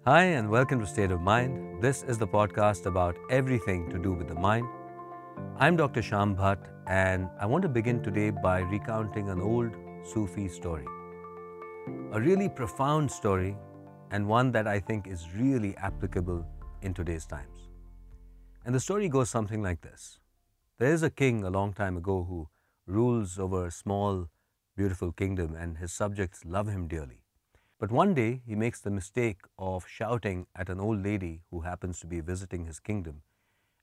Hi, and welcome to State of Mind. This is the podcast about everything to do with the mind. I'm Dr. Shyam Bhat, and I want to begin today by recounting an old Sufi story. A really profound story, and one that I think is really applicable in today's times. And the story goes something like this. There is a king a long time ago who rules over a small, beautiful kingdom, and his subjects love him dearly. But one day he makes the mistake of shouting at an old lady who happens to be visiting his kingdom,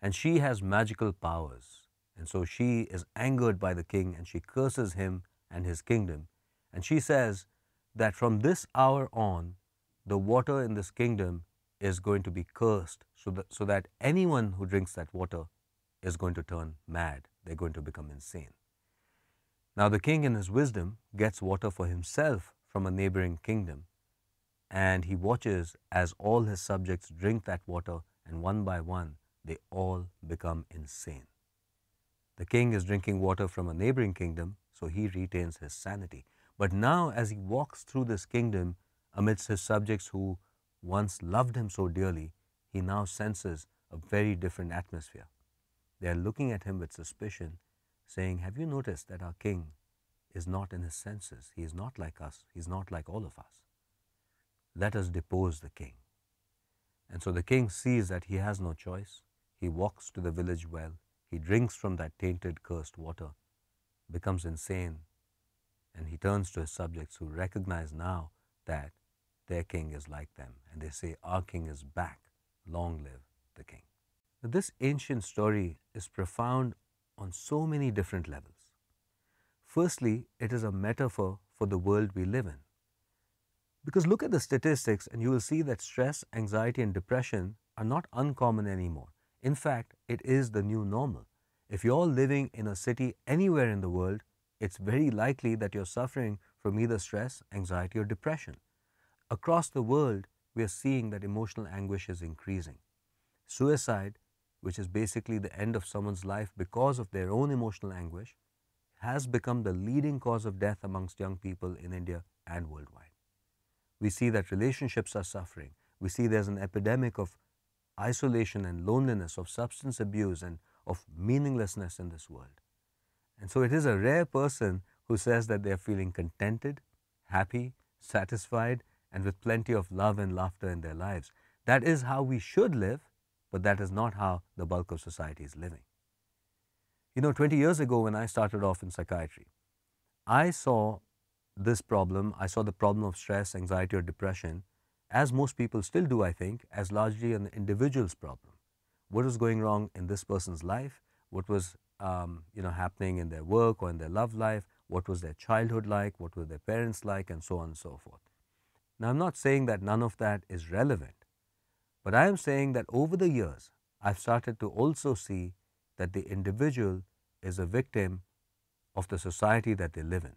and she has magical powers. And so she is angered by the king and she curses him and his kingdom. And she says that from this hour on, the water in this kingdom is going to be cursed so that anyone who drinks that water is going to turn mad. They're going to become insane. Now the king in his wisdom gets water for himself from a neighboring kingdom, and he watches as all his subjects drink that water, and one by one they all become insane. The king is drinking water from a neighboring kingdom, so he retains his sanity. But now as he walks through this kingdom amidst his subjects who once loved him so dearly, he now senses a very different atmosphere. They are looking at him with suspicion, saying, "Have you noticed that our king is not in his senses? He is not like us. He is not like all of us. Let us depose the king." And so the king sees that he has no choice. He walks to the village well. He drinks from that tainted, cursed water, becomes insane, and he turns to his subjects who recognize now that their king is like them. And they say, "Our king is back. Long live the king." Now, this ancient story is profound on so many different levels. Firstly, it is a metaphor for the world we live in. Because look at the statistics and you will see that stress, anxiety, and depression are not uncommon anymore. In fact, it is the new normal. If you're living in a city anywhere in the world, it's very likely that you're suffering from either stress, anxiety, or depression. Across the world, we are seeing that emotional anguish is increasing. Suicide, which is basically the end of someone's life because of their own emotional anguish, has become the leading cause of death amongst young people in India and worldwide. We see that relationships are suffering. We see there's an epidemic of isolation and loneliness, of substance abuse and of meaninglessness in this world. And so it is a rare person who says that they are feeling contented, happy, satisfied, and with plenty of love and laughter in their lives. That is how we should live, but that is not how the bulk of society is living. 20 years ago when I started off in psychiatry, I saw the problem of stress, anxiety, or depression, as most people still do, I think, as largely an individual's problem. What was going wrong in this person's life? What was happening in their work or in their love life? What was their childhood like? What were their parents like? And so on and so forth. Now, I'm not saying that none of that is relevant, but I am saying that over the years, I've started to also see that the individual is a victim of the society that they live in.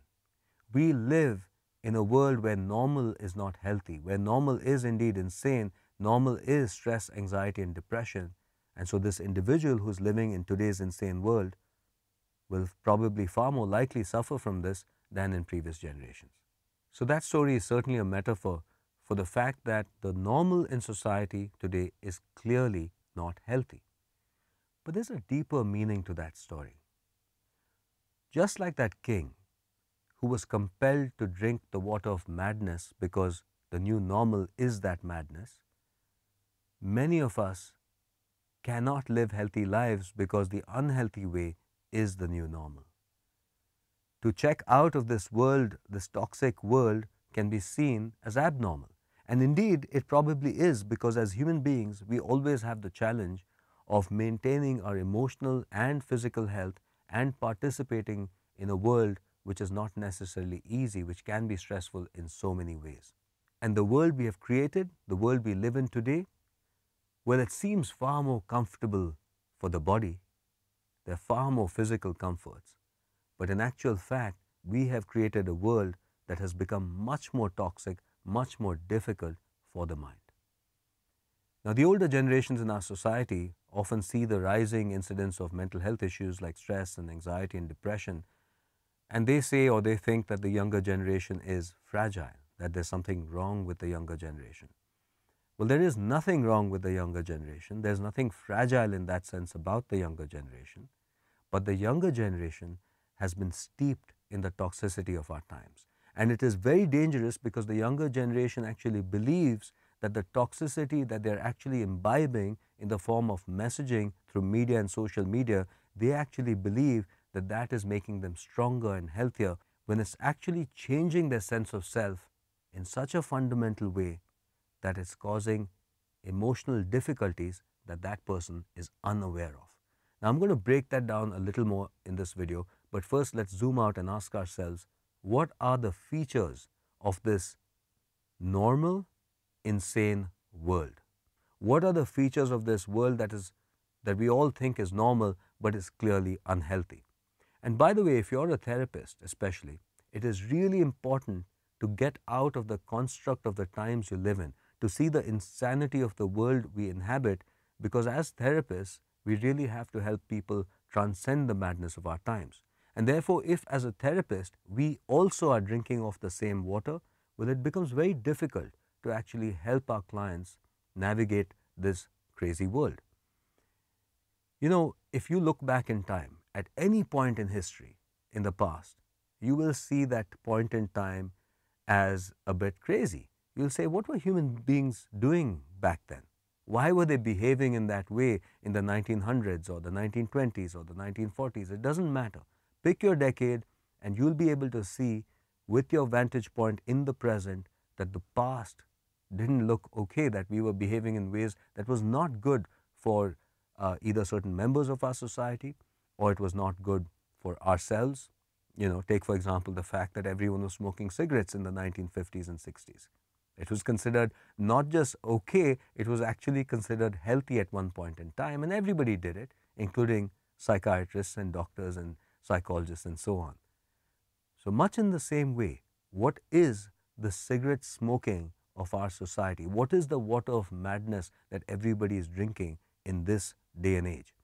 We live in a world where normal is not healthy, where normal is indeed insane, normal is stress, anxiety, and depression. And so this individual who's living in today's insane world will probably far more likely suffer from this than in previous generations. So that story is certainly a metaphor for the fact that the normal in society today is clearly not healthy. But there's a deeper meaning to that story. Just like that king who was compelled to drink the water of madness because the new normal is that madness, many of us cannot live healthy lives because the unhealthy way is the new normal. To check out of this world, this toxic world, can be seen as abnormal. And indeed, it probably is, because as human beings, we always have the challenge of maintaining our emotional and physical health and participating in a world which is not necessarily easy, which can be stressful in so many ways. And the world we have created, the world we live in today, well, it seems far more comfortable for the body. There are far more physical comforts. But in actual fact, we have created a world that has become much more toxic, much more difficult for the mind. Now, the older generations in our society often see the rising incidence of mental health issues like stress and anxiety and depression, and they say or they think that the younger generation is fragile, that there's something wrong with the younger generation. Well, there is nothing wrong with the younger generation. There's nothing fragile in that sense about the younger generation. But the younger generation has been steeped in the toxicity of our times. And it is very dangerous because the younger generation actually believes that the toxicity that they're actually imbibing in the form of messaging through media and social media, they actually believe that that is making them stronger and healthier when it's actually changing their sense of self in such a fundamental way that it's causing emotional difficulties that that person is unaware of. Now, I'm going to break that down a little more in this video, but first let's zoom out and ask ourselves, what are the features of this normal, insane world? What are the features of this world that we all think is normal but is clearly unhealthy? And by the way, if you're a therapist especially, it is really important to get out of the construct of the times you live in, to see the insanity of the world we inhabit, because as therapists, we really have to help people transcend the madness of our times. And therefore, if as a therapist, we also are drinking of the same water, well, it becomes very difficult to actually help our clients navigate this crazy world. You know, if you look back in time, at any point in history in the past, you will see that point in time as a bit crazy. You'll say, what were human beings doing back then? Why were they behaving in that way in the 1900s or the 1920s or the 1940s? It doesn't matter. Pick your decade and you'll be able to see with your vantage point in the present that the past didn't look okay, that we were behaving in ways that was not good for either certain members of our society, or it was not good for ourselves. You know, take for example the fact that everyone was smoking cigarettes in the 1950s and 60s. It was considered not just okay, it was actually considered healthy at one point in time, and everybody did it, including psychiatrists and doctors and psychologists and so on. So much in the same way, what is the cigarette smoking of our society? What is the water of madness that everybody is drinking in this day and age?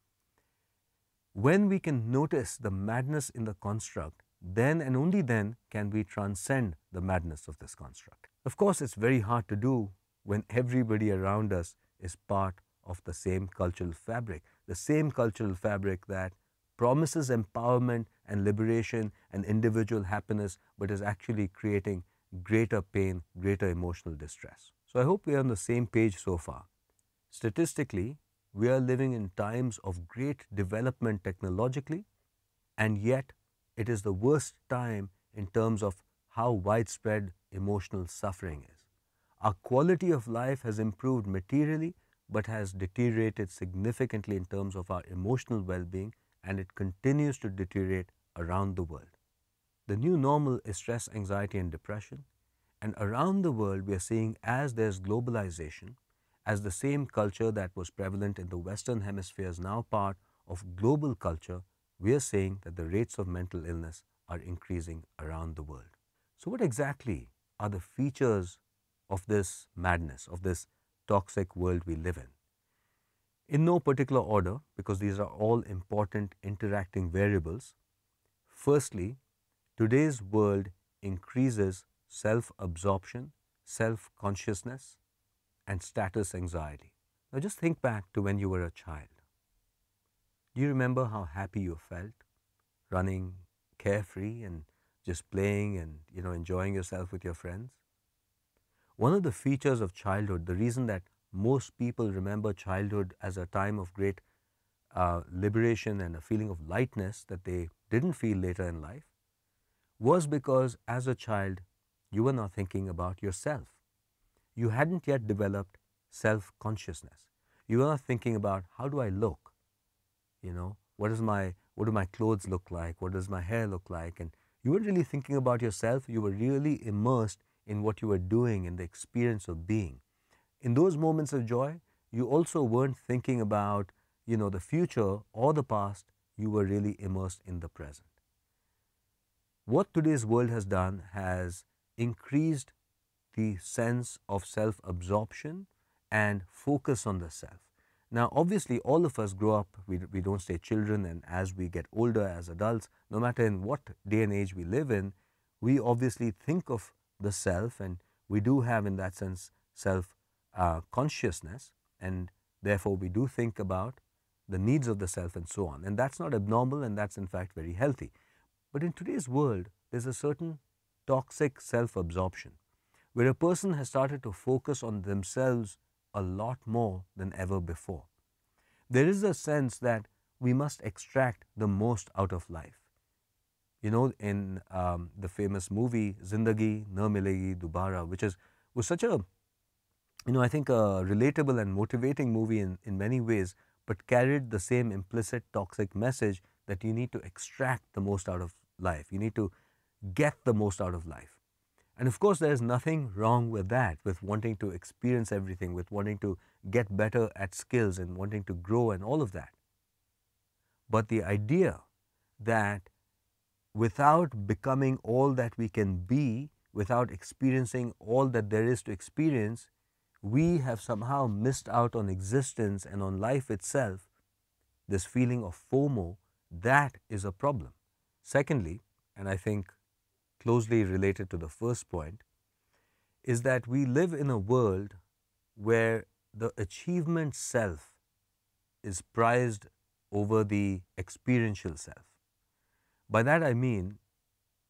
When we can notice the madness in the construct, then and only then can we transcend the madness of this construct. Of course, it's very hard to do when everybody around us is part of the same cultural fabric, the same cultural fabric that promises empowerment and liberation and individual happiness, but is actually creating greater pain, greater emotional distress. So I hope we are on the same page so far. Statistically, we are living in times of great development technologically, and yet it is the worst time in terms of how widespread emotional suffering is. Our quality of life has improved materially, but has deteriorated significantly in terms of our emotional well-being, and it continues to deteriorate around the world. The new normal is stress, anxiety, and depression, and around the world we are seeing, as there's globalization, as the same culture that was prevalent in the Western Hemisphere is now part of global culture, we are seeing that the rates of mental illness are increasing around the world. So what exactly are the features of this madness, of this toxic world we live in? In no particular order, because these are all important interacting variables. Firstly, today's world increases self-absorption, self-consciousness, and status anxiety. Now just think back to when you were a child. Do you remember how happy you felt running carefree and just playing and enjoying yourself with your friends? One of the features of childhood, the reason that most people remember childhood as a time of great liberation and a feeling of lightness that they didn't feel later in life, was because as a child you were not thinking about yourself. You hadn't yet developed self-consciousness. You were not thinking about, how do I look? What do my clothes look like? What does my hair look like? And you weren't really thinking about yourself. You were really immersed in what you were doing, in the experience of being. In those moments of joy, you also weren't thinking about, the future or the past. You were really immersed in the present. What today's world has done has increased the sense of self-absorption and focus on the self. Now, obviously, all of us grow up, we don't stay children, and as we get older, as adults, no matter in what day and age we live in, we obviously think of the self, and we do have, in that sense, self consciousness, and therefore we do think about the needs of the self and so on. And that's not abnormal, and that's in fact very healthy. But in today's world, there's a certain toxic self absorption where a person has started to focus on themselves a lot more than ever before. There is a sense that we must extract the most out of life. You know, in the famous movie Zindagi Na Milegi Dobara, which was such a, I think a relatable and motivating movie in many ways, but carried the same implicit toxic message that you need to extract the most out of life. You need to get the most out of life. And of course, there is nothing wrong with that, with wanting to experience everything, with wanting to get better at skills and wanting to grow and all of that. But the idea that without becoming all that we can be, without experiencing all that there is to experience, we have somehow missed out on existence and on life itself, this feeling of FOMO, that is a problem. Secondly, and I think closely related to the first point, is that we live in a world where the achievement self is prized over the experiential self. By that I mean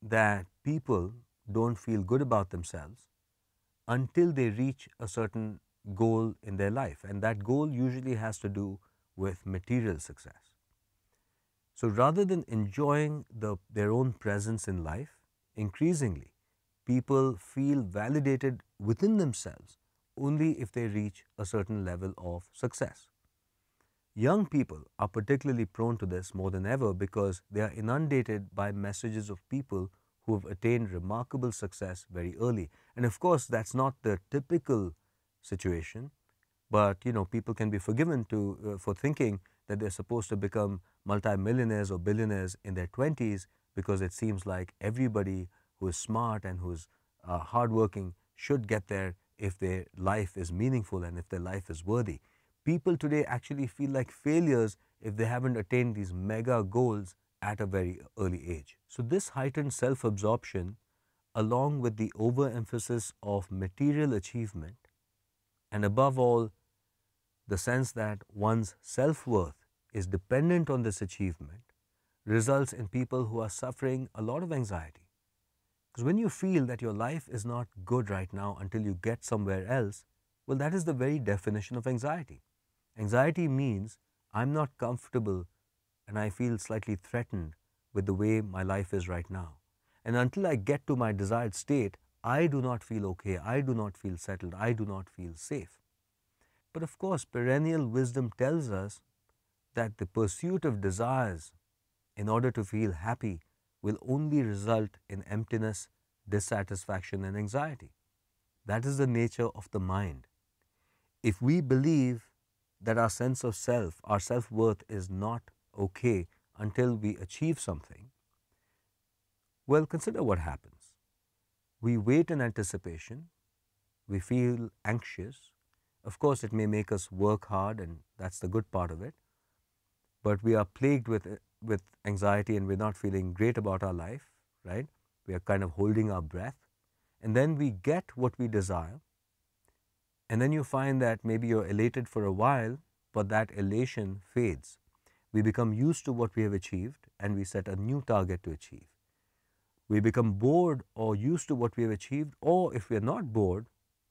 that people don't feel good about themselves until they reach a certain goal in their life, and that goal usually has to do with material success. So rather than enjoying their own presence in life, increasingly people feel validated within themselves only if they reach a certain level of success. Young people are particularly prone to this more than ever because they are inundated by messages of people who have attained remarkable success very early. And of course, that's not the typical situation, but people can be forgiven for thinking that they're supposed to become multimillionaires or billionaires in their 20s because it seems like everybody who is smart and who's hardworking should get there if their life is meaningful and if their life is worthy. People today actually feel like failures if they haven't attained these mega goals at a very early age. So this heightened self-absorption, along with the overemphasis of material achievement, and above all, the sense that one's self-worth is dependent on this achievement, results in people who are suffering a lot of anxiety. Because when you feel that your life is not good right now until you get somewhere else, well, that is the very definition of anxiety. Anxiety means I'm not comfortable and I feel slightly threatened with the way my life is right now. And until I get to my desired state, I do not feel okay, I do not feel settled, I do not feel safe. But of course, perennial wisdom tells us that the pursuit of desires in order to feel happy will only result in emptiness, dissatisfaction, and anxiety. That is the nature of the mind. If we believe that our sense of self, our self-worth is not okay until we achieve something, well, consider what happens. We wait in anticipation, we feel anxious. Of course, it may make us work hard, and that's the good part of it, but we are plagued with anxiety and we're not feeling great about our life, right? We are kind of holding our breath, and then we get what we desire, and then you find that maybe you're elated for a while, but that elation fades. We become used to what we have achieved and we set a new target to achieve. We become bored or used to what we have achieved, or if we are not bored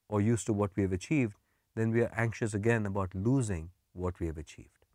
or used to what we have achieved, then we are anxious again about losing what we have achieved.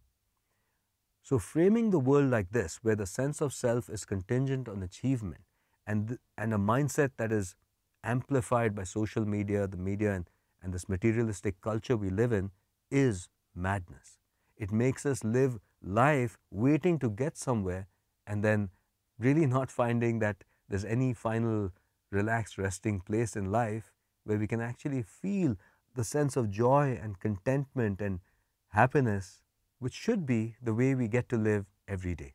So framing the world like this, where the sense of self is contingent on achievement and a mindset that is amplified by social media, the media, and this materialistic culture we live in, is madness. It makes us live life waiting to get somewhere and then really not finding that there's any final relaxed resting place in life where we can actually feel the sense of joy and contentment and happiness, which should be the way we get to live every day.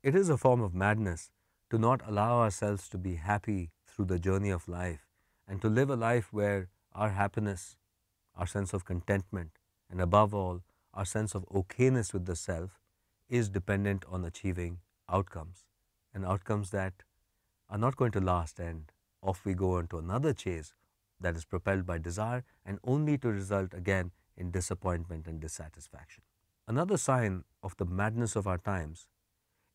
It is a form of madness to not allow ourselves to be happy through the journey of life and to live a life where our happiness, our sense of contentment, and above all, our sense of okayness with the self is dependent on achieving outcomes, and outcomes that are not going to last, and off we go into another chase that is propelled by desire and only to result again in disappointment and dissatisfaction. Another sign of the madness of our times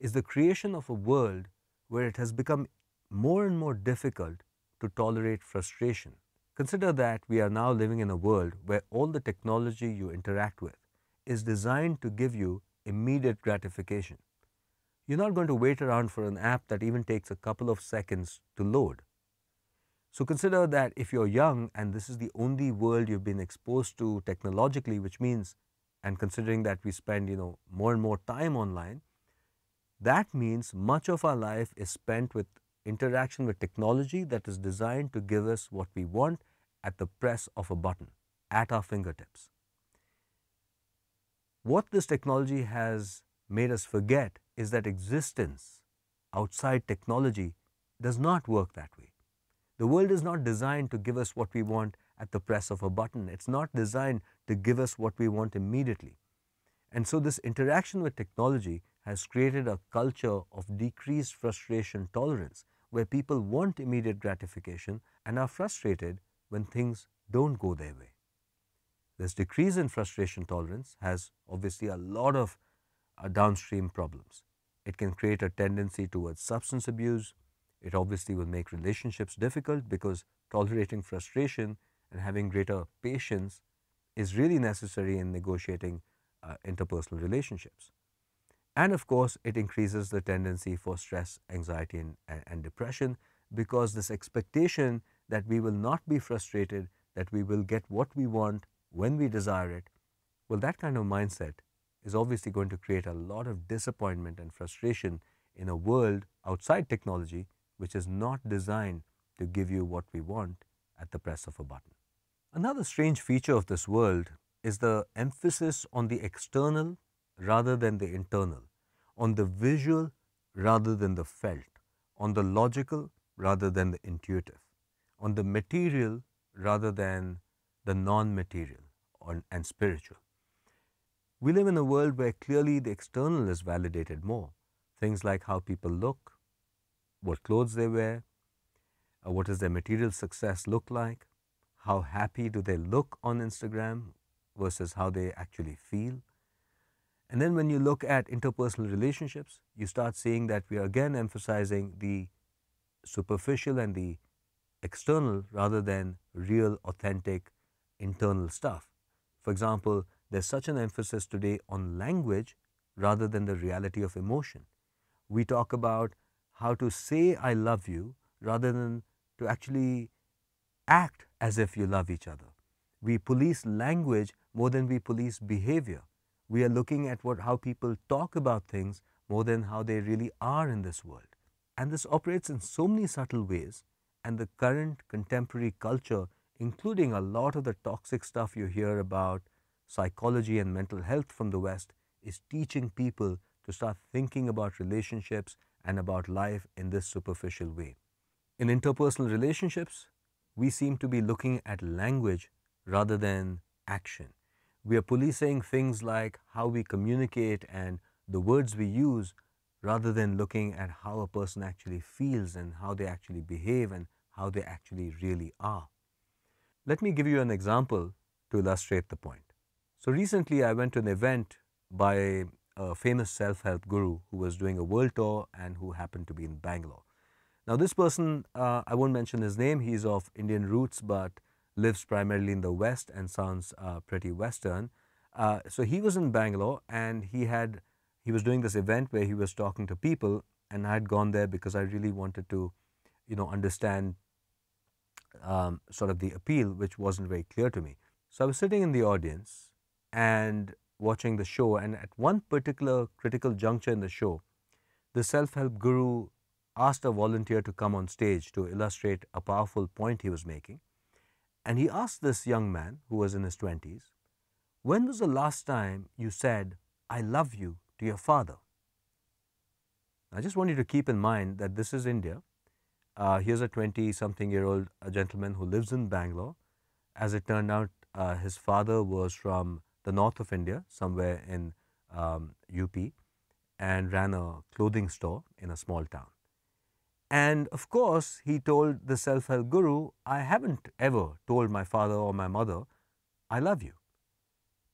is the creation of a world where it has become more and more difficult to tolerate frustration. Consider that we are now living in a world where all the technology you interact with is designed to give you immediate gratification. You're not going to wait around for an app that even takes a couple of seconds to load. So consider that if you're young and this is the only world you've been exposed to technologically, which means, and considering that we spend, more and more time online, that means much of our life is spent with interaction with technology that is designed to give us what we want at the press of a button, at our fingertips. What this technology has made us forget is that existence outside technology does not work that way. The world is not designed to give us what we want at the press of a button. It's not designed to give us what we want immediately. And so this interaction with technology has created a culture of decreased frustration tolerance, where people want immediate gratification and are frustrated when things don't go their way. This decrease in frustration tolerance has obviously a lot of downstream problems. It can create a tendency towards substance abuse. It obviously will make relationships difficult because tolerating frustration and having greater patience is really necessary in negotiating interpersonal relationships. And of course, it increases the tendency for stress, anxiety, and depression, because this expectation that we will not be frustrated, that we will get what we want when we desire it, well, that kind of mindset is obviously going to create a lot of disappointment and frustration in a world outside technology, which is not designed to give you what we want at the press of a button. Another strange feature of this world is the emphasis on the external rather than the internal, on the visual rather than the felt, on the logical rather than the intuitive, on the material rather than the non-material and spiritual. We live in a world where clearly the external is validated more. Things like how people look, what clothes they wear, what does their material success look like, how happy do they look on Instagram versus how they actually feel. And then when you look at interpersonal relationships, you start seeing that we are again emphasizing the superficial and the external rather than real, authentic, internal stuff. For example, there's such an emphasis today on language rather than the reality of emotion. We talk about how to say I love you rather than to actually act as if you love each other. We police language more than we police behavior. We are looking at how people talk about things more than how they really are in this world. And this operates in so many subtle ways, and the current contemporary culture, including a lot of the toxic stuff you hear about psychology and mental health from the West, is teaching people to start thinking about relationships and about life in this superficial way. In interpersonal relationships, we seem to be looking at language rather than action. We are policing things like how we communicate and the words we use rather than looking at how a person actually feels and how they actually behave and how they actually really are. Let me give you an example to illustrate the point. So recently I went to an event by a famous self-help guru who was doing a world tour and who happened to be in Bangalore. Now this person, I won't mention his name, he's of Indian roots but lives primarily in the West and sounds pretty Western. So he was in Bangalore and he was doing this event where he was talking to people, and I had gone there because I really wanted to, understand sort of the appeal, which wasn't very clear to me. So I was sitting in the audience and watching the show, and at one particular critical juncture in the show, the self-help guru asked a volunteer to come on stage to illustrate a powerful point he was making. And he asked this young man, who was in his 20s, when was the last time you said, I love you, to your father? I just want you to keep in mind that this is India. Here's a 20-something-year-old gentleman who lives in Bangalore. As it turned out, his father was from the north of India, somewhere in UP, and ran a clothing store in a small town. And of course, he told the self help guru, I haven't ever told my father or my mother, I love you.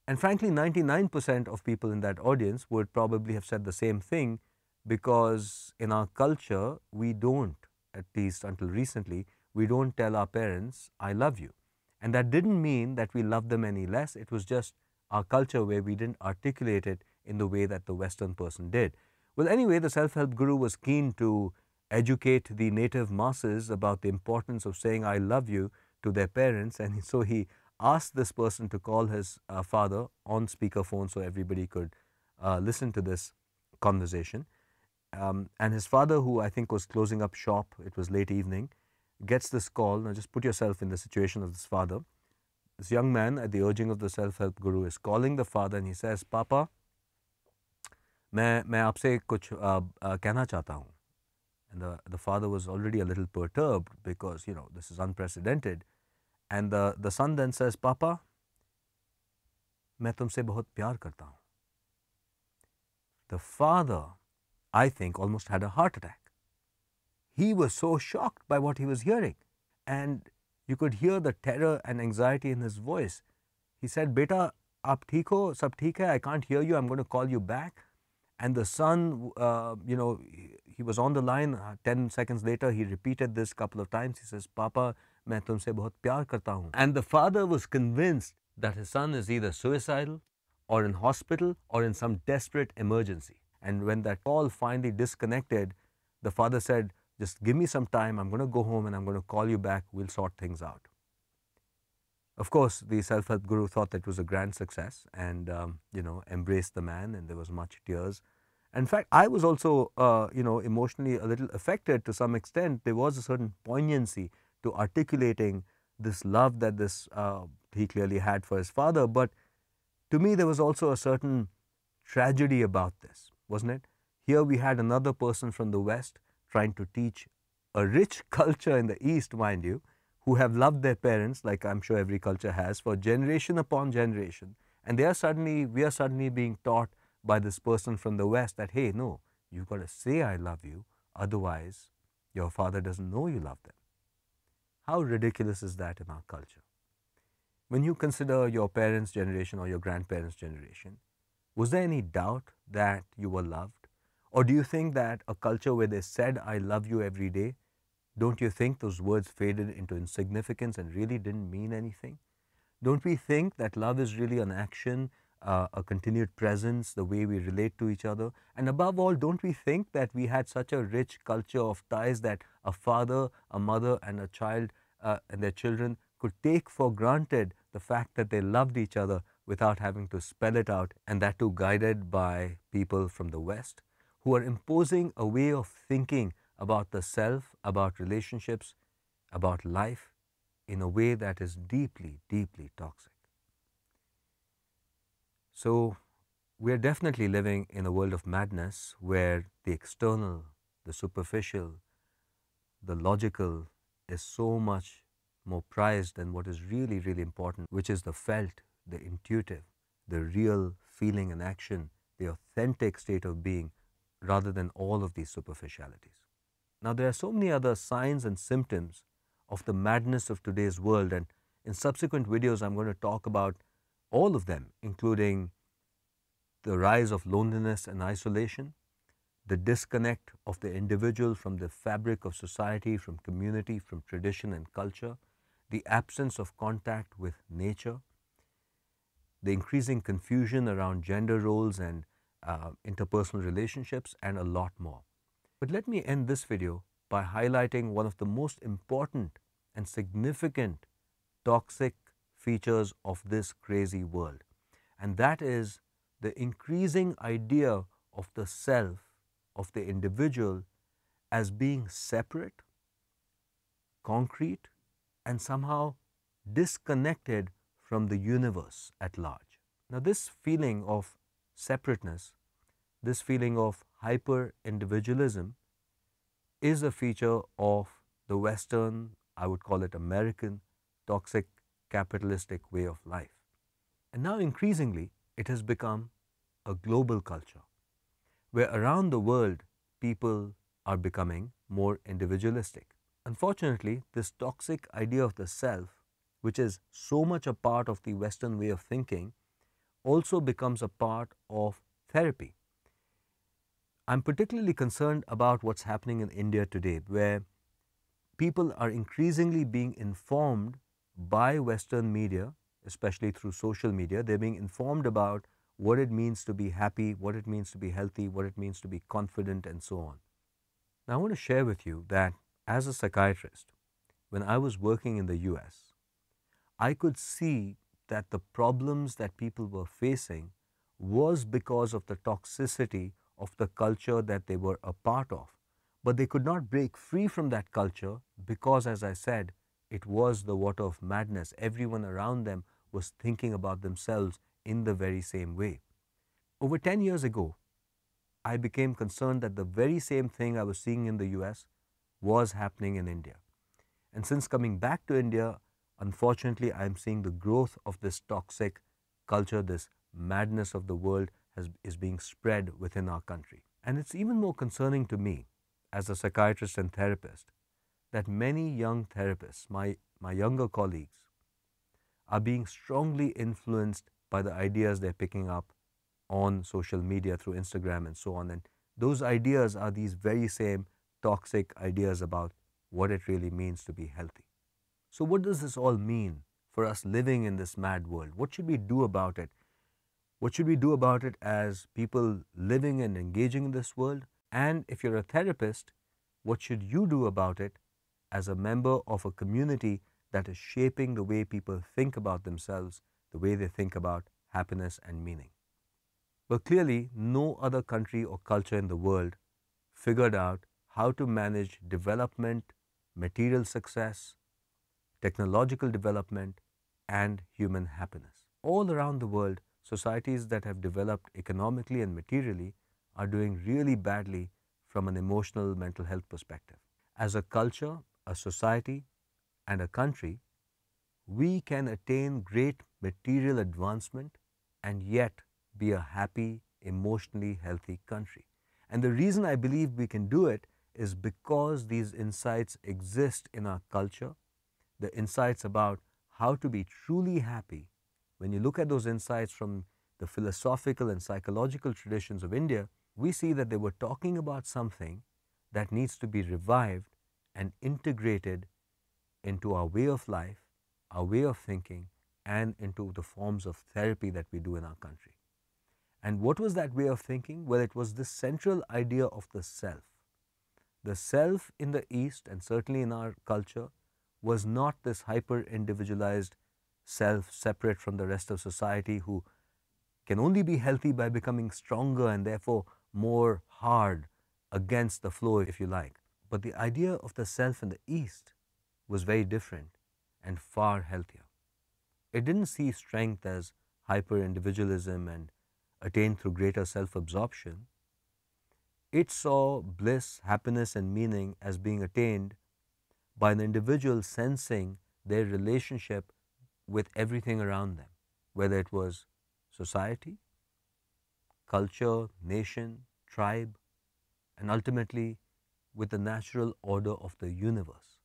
And frankly, 99% of people in that audience would probably have said the same thing, because in our culture, we don't, at least until recently, we don't tell our parents, I love you. And that didn't mean that we love them any less. It was just our culture where we didn't articulate it in the way that the Western person did. Well, anyway, the self help guru was keen to educate the native masses about the importance of saying, I love you to their parents. And so he asked this person to call his father on speakerphone so everybody could listen to this conversation. And his father, who I think was closing up shop, it was late evening, gets this call. Now, just put yourself in the situation of this father. This young man, at the urging of the self-help guru, is calling the father and he says, Papa, मैं आपसे कुछ कहना चाहता हूँ. And the father was already a little perturbed because, this is unprecedented. And the son then says, Papa, मैं तुमसे बहुत प्यार करता हूँ. The father, I think, almost had a heart attack. He was so shocked by what he was hearing. And you could hear the terror and anxiety in his voice. He said, Beta, aap theek ho? Sab theek hai? I can't hear you. I'm going to call you back. And the son, he was on the line. 10 seconds later, he repeated this couple of times. He says, Papa, main tumse bahut pyar karta hoon. And the father was convinced that his son is either suicidal or in hospital or in some desperate emergency. And when that call finally disconnected, the father said, just give me some time. I'm going to go home and I'm going to call you back. We'll sort things out. Of course, the self-help guru thought that was a grand success and, embraced the man, and there was much tears. In fact, I was also, emotionally a little affected to some extent. There was a certain poignancy to articulating this love that he clearly had for his father. But to me, there was also a certain tragedy about this, wasn't it? Here we had another person from the West trying to teach a rich culture in the East, mind you, who have loved their parents, like I'm sure every culture has, for generation upon generation. And we are suddenly being taught by this person from the West that, hey, no, you've got to say I love you, otherwise your father doesn't know you love them. How ridiculous is that in our culture? When you consider your parents' generation or your grandparents' generation, was there any doubt that you were loved? Or do you think that a culture where they said, I love you every day, don't you think those words faded into insignificance and really didn't mean anything? Don't we think that love is really an action, a continued presence, the way we relate to each other? And above all, don't we think that we had such a rich culture of ties that a father, a mother, and a child and their children could take for granted the fact that they loved each other without having to spell it out, and that too guided by people from the West who are imposing a way of thinking about the self, about relationships, about life in a way that is deeply, deeply toxic. So we are definitely living in a world of madness where the external, the superficial, the logical is so much more prized than what is really, really important, which is the felt, the intuitive, the real feeling and action, the authentic state of being, rather than all of these superficialities. Now, there are so many other signs and symptoms of the madness of today's world, and in subsequent videos, I'm going to talk about all of them, including the rise of loneliness and isolation, the disconnect of the individual from the fabric of society, from community, from tradition and culture, the absence of contact with nature, the increasing confusion around gender roles and interpersonal relationships, and a lot more. But let me end this video by highlighting one of the most important and significant toxic features of this crazy world, and that is the increasing idea of the self, of the individual, as being separate, concrete, and somehow disconnected from the universe at large. Now, this feeling of separateness, this feeling of hyper-individualism, is a feature of the Western, I would call it American, toxic capitalistic way of life. And now increasingly, it has become a global culture, where around the world, people are becoming more individualistic. Unfortunately, this toxic idea of the self, which is so much a part of the Western way of thinking, also becomes a part of therapy. I'm particularly concerned about what's happening in India today, where people are increasingly being informed by Western media, especially through social media. They're being informed about what it means to be happy, what it means to be healthy, what it means to be confident, and so on. Now, I want to share with you that as a psychiatrist, when I was working in the US, I could see that the problems that people were facing was because of the toxicity of the culture that they were a part of. But they could not break free from that culture because, as I said, it was the water of madness. Everyone around them was thinking about themselves in the very same way. Over 10 years ago, I became concerned that the very same thing I was seeing in the US was happening in India. And since coming back to India, unfortunately, I am seeing the growth of this toxic culture, this madness of the world is being spread within our country. And it's even more concerning to me as a psychiatrist and therapist that many young therapists, my younger colleagues, are being strongly influenced by the ideas they're picking up on social media through Instagram and so on. And those ideas are these very same toxic ideas about what it really means to be healthy. So, what does this all mean for us living in this mad world? What should we do about it? What should we do about it as people living and engaging in this world? And if you're a therapist, what should you do about it as a member of a community that is shaping the way people think about themselves, the way they think about happiness and meaning? But clearly, no other country or culture in the world figured out how to manage development, material success, technological development, and human happiness. All around the world, societies that have developed economically and materially are doing really badly from an emotional mental health perspective. As a culture, a society, and a country, we can attain great material advancement and yet be a happy, emotionally healthy country. And the reason I believe we can do it is because these insights exist in our culture, the insights about how to be truly happy. When you look at those insights from the philosophical and psychological traditions of India, we see that they were talking about something that needs to be revived and integrated into our way of life, our way of thinking, and into the forms of therapy that we do in our country. And what was that way of thinking? Well, it was this central idea of the self. The self in the East, and certainly in our culture, was not this hyper-individualized self separate from the rest of society who can only be healthy by becoming stronger and therefore more hard against the flow, if you like. But the idea of the self in the East was very different and far healthier. It didn't see strength as hyper-individualism and attained through greater self-absorption. It saw bliss, happiness, and meaning as being attained by an individual sensing their relationship with everything around them, whether it was society, culture, nation, tribe, and ultimately with the natural order of the universe.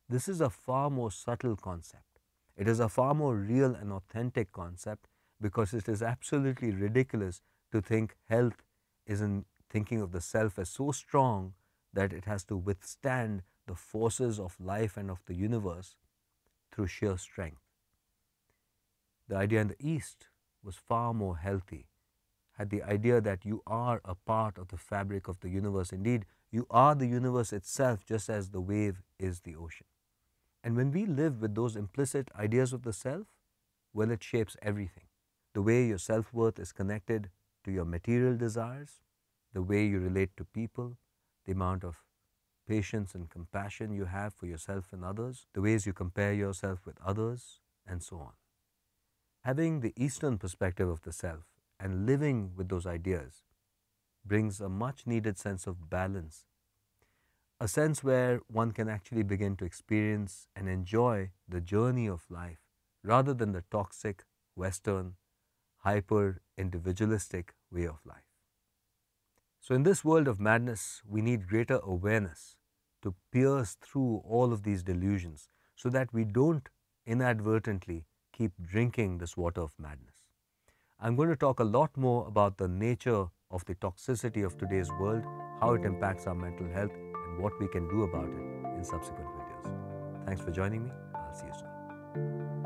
This is a far more subtle concept. It is a far more real and authentic concept because it is absolutely ridiculous to think health is in thinking of the self as so strong that it has to withstand the forces of life and of the universe through sheer strength. The idea in the East was far more healthy, had the idea that you are a part of the fabric of the universe. Indeed, you are the universe itself, just as the wave is the ocean. And when we live with those implicit ideas of the self, well, it shapes everything. The way your self-worth is connected to your material desires, the way you relate to people, the amount of patience and compassion you have for yourself and others, the ways you compare yourself with others, and so on. Having the Eastern perspective of the self and living with those ideas brings a much needed sense of balance, a sense where one can actually begin to experience and enjoy the journey of life rather than the toxic, Western, hyper-individualistic way of life. So, in this world of madness, we need greater awareness to pierce through all of these delusions so that we don't inadvertently keep drinking this water of madness. I'm going to talk a lot more about the nature of the toxicity of today's world, how it impacts our mental health, and what we can do about it in subsequent videos. Thanks for joining me. I'll see you soon.